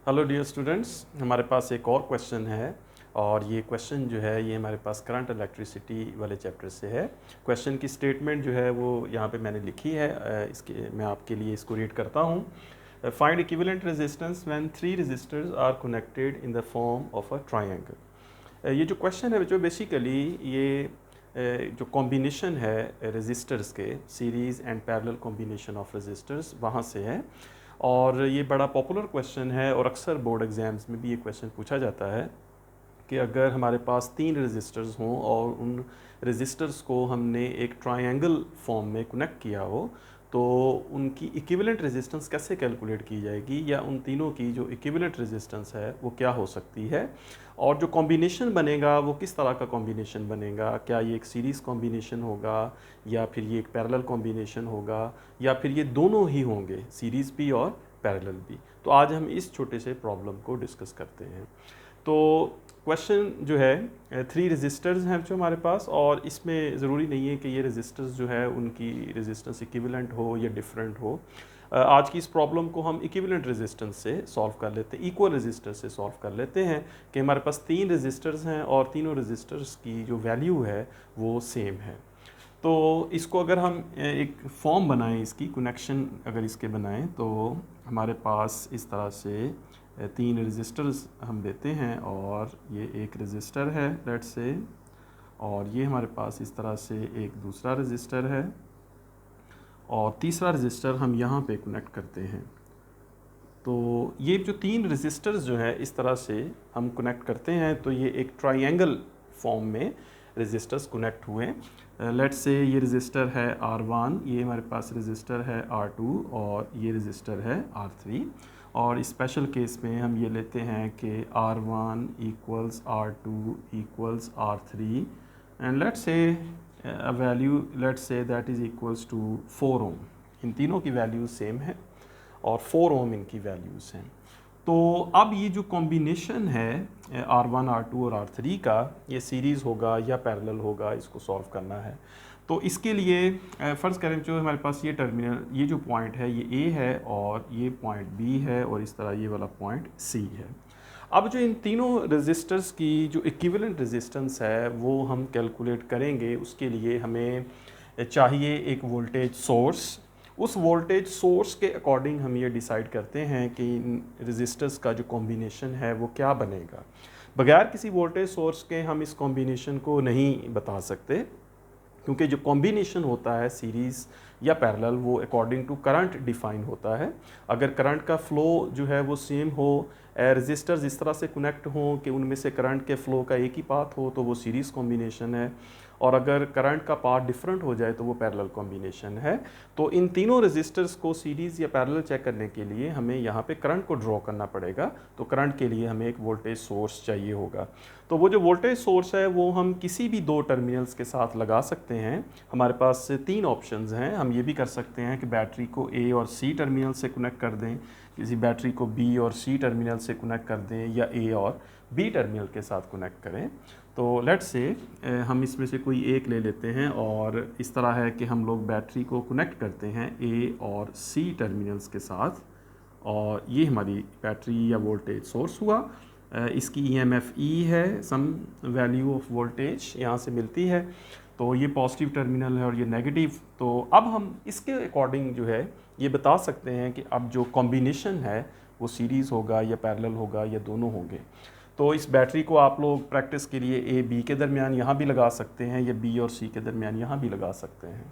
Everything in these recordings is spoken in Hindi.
हेलो डियर स्टूडेंट्स, हमारे पास एक और क्वेश्चन है और ये क्वेश्चन जो है ये हमारे पास करंट इलेक्ट्रिसिटी वाले चैप्टर से है। क्वेश्चन की स्टेटमेंट जो है वो यहाँ पे मैंने लिखी है। इसके मैं आपके लिए इसको रीड करता हूँ। Find equivalent resistance when 3 resistors are connected in the form of a triangle. ये जो क्वेश्चन है जो बेसिकली ये जो कॉम्बिनेशन है रेजिस्टर्स के, series and parallel combination of resistors, वहाँ से है। और ये बड़ा पॉपुलर क्वेश्चन है और अक्सर बोर्ड एग्ज़ाम्स में भी ये क्वेश्चन पूछा जाता है कि अगर हमारे पास 3 रेजिस्टर्स हों और उन रेजिस्टर्स को हमने एक ट्रायंगल फॉर्म में कनेक्ट किया हो तो उनकी इक्विवेलेंट रेजिस्टेंस कैसे कैलकुलेट की जाएगी, या उन तीनों की जो इक्विवेलेंट रेजिस्टेंस है वो क्या हो सकती है, और जो कॉम्बिनेशन बनेगा वो किस तरह का कॉम्बिनेशन बनेगा। क्या ये एक सीरीज़ कॉम्बिनेशन होगा, या फिर ये एक पैरेलल कॉम्बिनेशन होगा, या फिर ये दोनों ही होंगे, सीरीज़ भी और पैरेलल भी। तो आज हम इस छोटे से प्रॉब्लम को डिस्कस करते हैं। तो क्वेश्चन जो है 3 रेजिस्टर्स हैं जो हमारे पास, और इसमें ज़रूरी नहीं है कि ये रेजिस्टर्स जो है उनकी रेजिस्टेंस इक्विवेलेंट हो या डिफरेंट हो। आज की इस प्रॉब्लम को हम इक्विवेलेंट रेजिस्टेंस से सॉल्व कर लेते हैं, इक्वल रेजिस्टर से सॉल्व कर लेते हैं कि हमारे पास 3 रेजिस्टर्स हैं और तीनों रेजिस्टर्स की जो वैल्यू है वो सेम है। तो इसको अगर हम एक फॉर्म बनाएं, इसकी कनेक्शन अगर इसके बनाएं तो हमारे पास इस तरह से 3 रेजिस्टर्स हम देते हैं, और ये एक रेजिस्टर है लेट्स से, और ये हमारे पास इस तरह से एक दूसरा रेजिस्टर है, और तीसरा रेजिस्टर हम यहाँ पे कनेक्ट करते हैं। तो ये जो 3 रेजिस्टर्स जो है इस तरह से हम कनेक्ट करते हैं तो ये एक ट्रायंगल फॉर्म में रेजिस्टर्स कनेक्ट हुए। लेट्स से ये रेजिस्टर है R1, ये हमारे पास रेजिस्टर है R2, और ये रेजिस्टर है R3। और स्पेशल केस में हम ये लेते हैं कि R1 equals R2 equals R3, and let's say a value let's say that is equals to 4 ohm. इन तीनों की वैल्यू सेम है और 4 ओम इनकी वैल्यूज़ हैं। तो अब ये जो कॉम्बिनेशन है R1, R2 और R3 का, ये सीरीज़ होगा या पैरेलल होगा, इसको सॉल्व करना है। तो इसके लिए फ़र्ज़ करें जो हमारे पास ये टर्मिनल, ये जो पॉइंट है ये A है और ये पॉइंट B है, और इस तरह ये वाला पॉइंट C है। अब जो इन तीनों रेजिस्टर्स की जो इक्विवेलेंट रेजिस्टेंस है वो हम कैलकुलेट करेंगे। उसके लिए हमें चाहिए एक वोल्टेज सोर्स। उस वोल्टेज सोर्स के अकॉर्डिंग हम ये डिसाइड करते हैं कि इन रेजिस्टर्स का जो कॉम्बिनेशन है वो क्या बनेगा। बगैर किसी वोल्टेज सोर्स के हम इस कॉम्बिनेशन को नहीं बता सकते, क्योंकि जो कॉम्बिनेशन होता है सीरीज़ या पैरेलल वो अकॉर्डिंग टू करंट डिफाइन होता है। अगर करंट का फ़्लो जो है वो सेम हो, रेजिस्टर्स इस तरह से कनेक्ट हों कि उनमें से करंट के फ़्लो का एक ही पाथ हो, तो वो सीरीज़ कॉम्बिनेशन है। और अगर करंट का पाथ डिफरेंट हो जाए तो वो पैरेलल कॉम्बिनेशन है। तो इन तीनों रेजिस्टर्स को सीरीज़ या पैरेलल चेक करने के लिए हमें यहाँ पे करंट को ड्रॉ करना पड़ेगा। तो करंट के लिए हमें एक वोल्टेज सोर्स चाहिए होगा। तो वो जो वोल्टेज सोर्स है वो हम किसी भी 2 टर्मिनल्स के साथ लगा सकते हैं। हमारे पास 3 ऑप्शंस हैं। हम ये भी कर सकते हैं कि बैटरी को A और C टर्मिनल से कनेक्ट कर दें, किसी बैटरी को B और C टर्मिनल से कनेक्ट कर दें, या A और B टर्मिनल के साथ कनेक्ट करें। तो लेट्स से हम इसमें से कोई एक ले लेते हैं, और इस तरह है कि हम लोग बैटरी को कनेक्ट करते हैं A और C टर्मिनल्स के साथ, और ये हमारी बैटरी या वोल्टेज सोर्स हुआ। इसकी EMF E है, सम वैल्यू ऑफ वोल्टेज यहाँ से मिलती है। तो ये पॉजिटिव टर्मिनल है और ये नेगेटिव। तो अब हम इसके अकॉर्डिंग जो है ये बता सकते हैं कि अब जो कॉम्बिनेशन है वो सीरीज़ होगा या पैरेलल होगा या दोनों होंगे। तो इस बैटरी को आप लोग प्रैक्टिस के लिए A B के दरमियान यहाँ भी लगा सकते हैं, या B और C के दरमियान यहाँ भी लगा सकते हैं।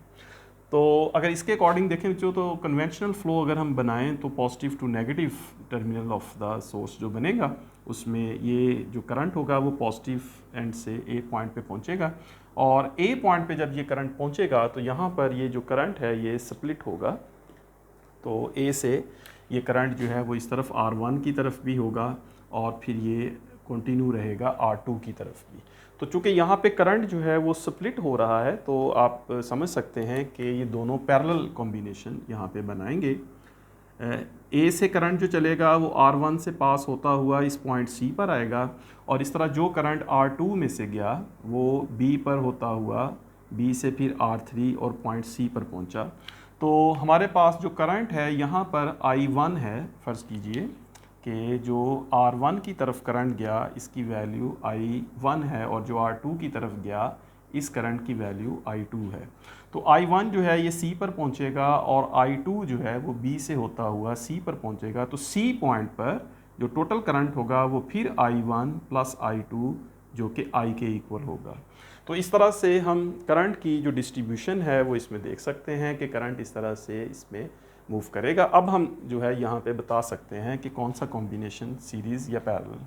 तो अगर इसके अकॉर्डिंग देखें जो, तो कन्वेंशनल फ़्लो अगर हम बनाएं तो positive to negative terminal of the source जो बनेगा उसमें ये जो करंट होगा वो पॉजिटिव एंड से A पॉइंट पे पहुंचेगा, और A पॉइंट पे जब ये करंट पहुंचेगा तो यहाँ पर ये जो करंट है ये स्प्लिट होगा। तो A से ये करंट जो है वो इस तरफ R1 की तरफ भी होगा, और फिर ये कंटिन्यू रहेगा R2 की तरफ भी। तो चूँकि यहाँ पे करंट जो है वो स्प्लिट हो रहा है, तो आप समझ सकते हैं कि ये दोनों पैरेलल कॉम्बिनेशन यहाँ पे बनाएंगे। A से करंट जो चलेगा वो R1 से पास होता हुआ इस पॉइंट C पर आएगा, और इस तरह जो करंट R2 में से गया वो B पर होता हुआ B से फिर R3 और पॉइंट C पर पहुँचा। तो हमारे पास जो करंट है यहाँ पर I1 है फ़र्ज़ कीजिए, कि जो R1 की तरफ करंट गया इसकी वैल्यू I1 है और जो R2 की तरफ गया इस करंट की वैल्यू I2 है। तो I1 जो है ये C पर पहुंचेगा और I2 जो है वो B से होता हुआ C पर पहुंचेगा। तो C पॉइंट पर जो टोटल करंट होगा वो फिर I1 प्लस I2 जो कि I के इक्वल होगा। तो इस तरह से हम करंट की जो डिस्ट्रीब्यूशन है वो इसमें देख सकते हैं कि करंट इस तरह से इसमें मूव करेगा। अब हम जो है यहाँ पे बता सकते हैं कि कौन सा कॉम्बिनेशन सीरीज़ या पैरेलल।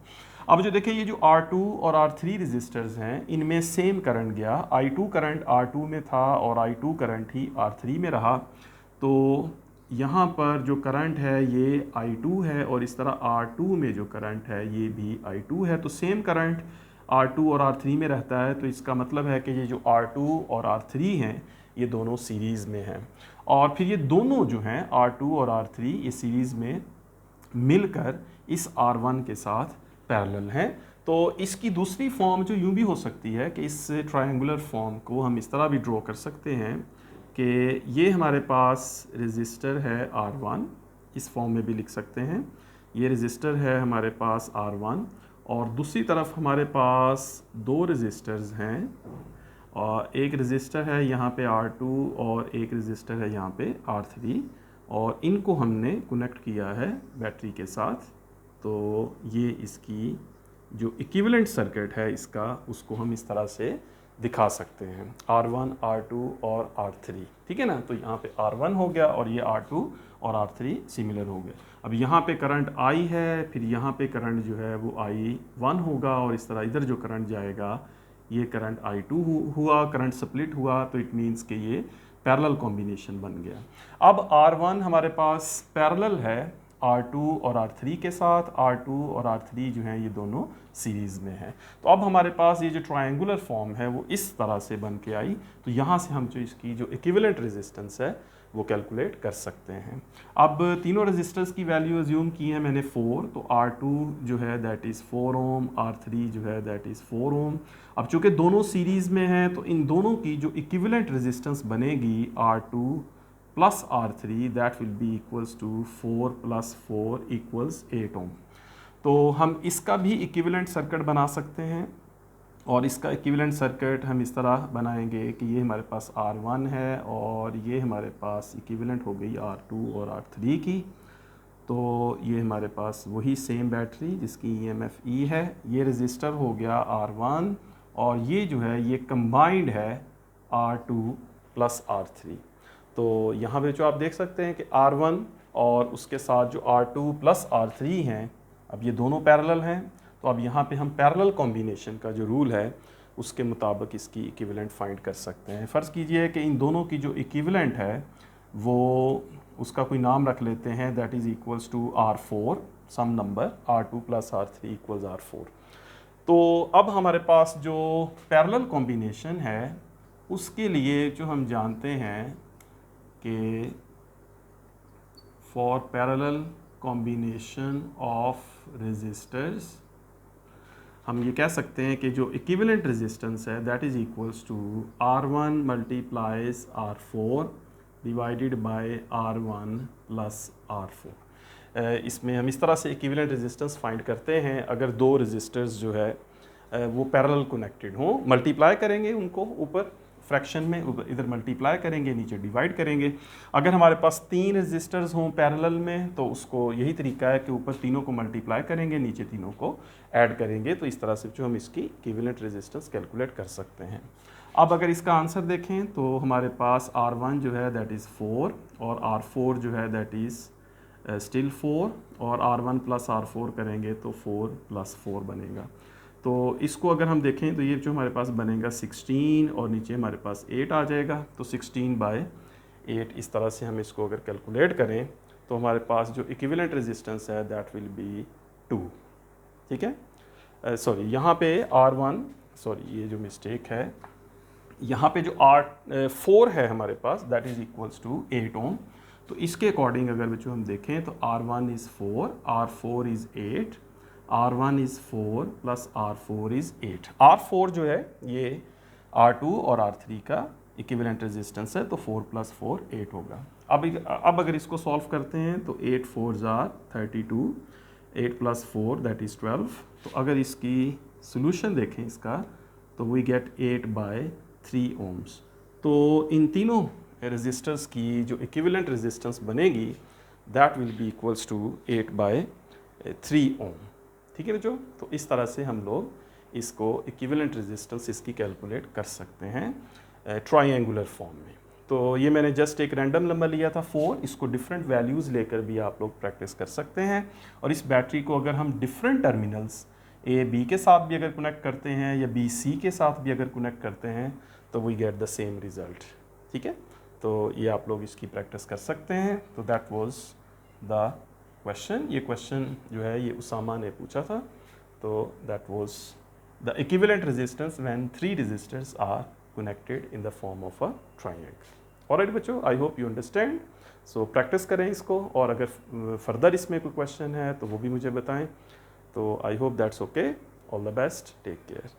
अब जो देखिए ये जो R2 और R3 रजिस्टर्स हैं इनमें सेम करंट गया। I2 करंट R2 में था और I2 करंट ही R3 में रहा। तो यहाँ पर जो करंट है ये I2 है और इस तरह R2 में जो करंट है ये भी I2 है। तो सेम करंट R2 और R3 में रहता है। तो इसका मतलब है कि ये जो R2 और R3 हैं ये दोनों सीरीज़ में हैं और फिर ये दोनों जो हैं R2 और R3 ये सीरीज़ में मिलकर इस R1 के साथ पैरेलल हैं। तो इसकी दूसरी फॉर्म जो यूँ भी हो सकती है कि इस ट्रायंगुलर फॉर्म को हम इस तरह भी ड्रॉ कर सकते हैं कि ये हमारे पास रेजिस्टर है R1, इस फॉर्म में भी लिख सकते हैं। ये रेजिस्टर है हमारे पास R1 और दूसरी तरफ हमारे पास दो रेजिस्टर्स हैं और एक रेजिस्टर है यहाँ पे R2 और एक रेजिस्टर है यहाँ पे R3 और इनको हमने कनेक्ट किया है बैटरी के साथ। तो ये इसकी जो इक्विवेलेंट सर्किट है इसका उसको हम इस तरह से दिखा सकते हैं R1, R2 और R3, ठीक है ना। तो यहाँ पे R1 हो गया और ये R2 और R3 सिमिलर हो गया। अब यहाँ पे करंट I है, फिर यहाँ पे करंट जो है वो I1 होगा और इस तरह इधर जो करंट जाएगा ये करंट I2 हुआ, करंट स्प्लिट हुआ। तो इट मीन्स कि ये पैरेलल कॉम्बिनेशन बन गया। अब R1 हमारे पास पैरेलल है R2 और R3 के साथ, R2 और R3 जो हैं ये दोनों सीरीज़ में हैं। तो अब हमारे पास ये जो ट्रायंगुलर फॉर्म है वो इस तरह से बन के आई। तो यहाँ से हम जो इसकी जो इक्विवेलेंट रेजिस्टेंस है वो कैलकुलेट कर सकते हैं। अब तीनों रेजिस्टर्स की वैल्यू अज्यूम की है मैंने 4। तो R2 जो है दैट इज़ 4 ओम, R3 जो है दैट इज़ 4 ओम। अब चूँकि दोनों सीरीज़ में हैं तो इन दोनों की जो इक्विवेलेंट रेजिस्टेंस बनेगी R2 plus R3 that will be equals to 4 plus 4 equals 8 ohm. तो हम इसका भी इक्विवेलेंट सर्किट बना सकते हैं और इसका इक्विवेलेंट सर्किट हम इस तरह बनाएंगे कि ये हमारे पास R1 है और ये हमारे पास इक्विवेलेंट हो गई R2 और R3 की। तो ये हमारे पास वही सेम बैटरी जिसकी EMF E है, ये रजिस्टर हो गया R1 और ये जो है ये कंबाइंड है R2 प्लस R3। तो यहाँ पे जो आप देख सकते हैं कि R1 और उसके साथ जो R2 प्लस R3 हैं अब ये दोनों पैरेलल हैं। तो अब यहाँ पे हम पैरेलल कॉम्बिनेशन का जो रूल है उसके मुताबिक इसकी इक्विवेलेंट फाइंड कर सकते हैं। फ़र्ज़ कीजिए कि इन दोनों की जो इक्विवेलेंट है वो उसका कोई नाम रख लेते हैं that is equals to R4 some number R2 plus R3 equals R4। तो अब हमारे पास जो पैरेलल कॉम्बिनेशन है उसके लिए जो हम जानते हैं कि for parallel combination of resistors हम ये कह सकते हैं कि जो इक्विवेलेंट रेजिस्टेंस है that is equals to R1 multiplies R4 divided by R1 plus R4। इसमें हम इस तरह से इक्विवेलेंट रेजिस्टेंस फाइंड करते हैं अगर दो रेजिस्टर्स जो है वो पैरेलल कनेक्टेड हों। मल्टीप्लाई करेंगे उनको ऊपर फ्रैक्शन में, इधर मल्टीप्लाई करेंगे नीचे डिवाइड करेंगे। अगर हमारे पास तीन रेजिस्टर्स हों पैरेलल में तो उसको यही तरीका है कि ऊपर तीनों को मल्टीप्लाई करेंगे नीचे तीनों को ऐड करेंगे। तो इस तरह से जो हम इसकी इक्विवेलेंट रेजिस्टेंस कैलकुलेट कर सकते हैं। अब अगर इसका आंसर देखें तो हमारे पास R1 जो है दैट इज़ 4 और R4 जो है दैट इज़ स्टिल 4 और R1 प्लस R4 करेंगे तो 4 प्लस 4 बनेगा। तो इसको अगर हम देखें तो ये जो हमारे पास बनेगा 16 और नीचे हमारे पास 8 आ जाएगा। तो 16/8 इस तरह से हम इसको अगर कैलकुलेट करें तो हमारे पास जो इक्विवेलेंट रेजिस्टेंस है दैट विल बी 2। ठीक है, सॉरी यहाँ पे R1, सॉरी ये जो मिस्टेक है यहाँ पे जो R4 है हमारे पास that is equals to 8 ohm. तो इसके अकॉर्डिंग अगर जो हम देखें तो R1 is 4, R4 is 8, R1 is 4 plus R4 is 8। R4 जो है ये R2 और R3 का इक्विवेलेंट रेजिस्टेंस है तो 4 प्लस 4 8 होगा। अब अगर इसको सॉल्व करते हैं तो 8 4 ज़ार 32, 8 + 4 दैट इज़ 12। तो अगर इसकी सोल्यूशन देखें इसका, तो वी गेट 8/3 ohms। तो इन तीनों रेजिस्टर्स की जो इक्विवेलेंट रेजिस्टेंस बनेगी that will be equals to 8/3 ohm। ठीक है बच्चों, तो इस तरह से हम लोग इसको इक्विवेलेंट रेजिस्टेंस इसकी कैलकुलेट कर सकते हैं ट्रायंगुलर फॉर्म में। तो ये मैंने जस्ट एक रैंडम नंबर लिया था 4, इसको डिफरेंट वैल्यूज़ लेकर भी आप लोग प्रैक्टिस कर सकते हैं। और इस बैटरी को अगर हम डिफरेंट टर्मिनल्स ए बी के साथ भी अगर कनेक्ट करते हैं या बी सी के साथ भी अगर कनेक्ट करते हैं तो we get the same result. ठीक है, तो ये आप लोग इसकी प्रैक्टिस कर सकते हैं। तो दैट वाज द क्वेश्चन। ये क्वेश्चन जो है ये उसामा ने पूछा था। तो that was the equivalent resistance when 3 resistors are connected in the form of a triangle। Alright बच्चों, I hope you understand. So practice करें इसको, और अगर फर्दर इसमें कोई क्वेश्चन है तो वो भी मुझे बताएं। तो I hope that's okay. All the best, take care.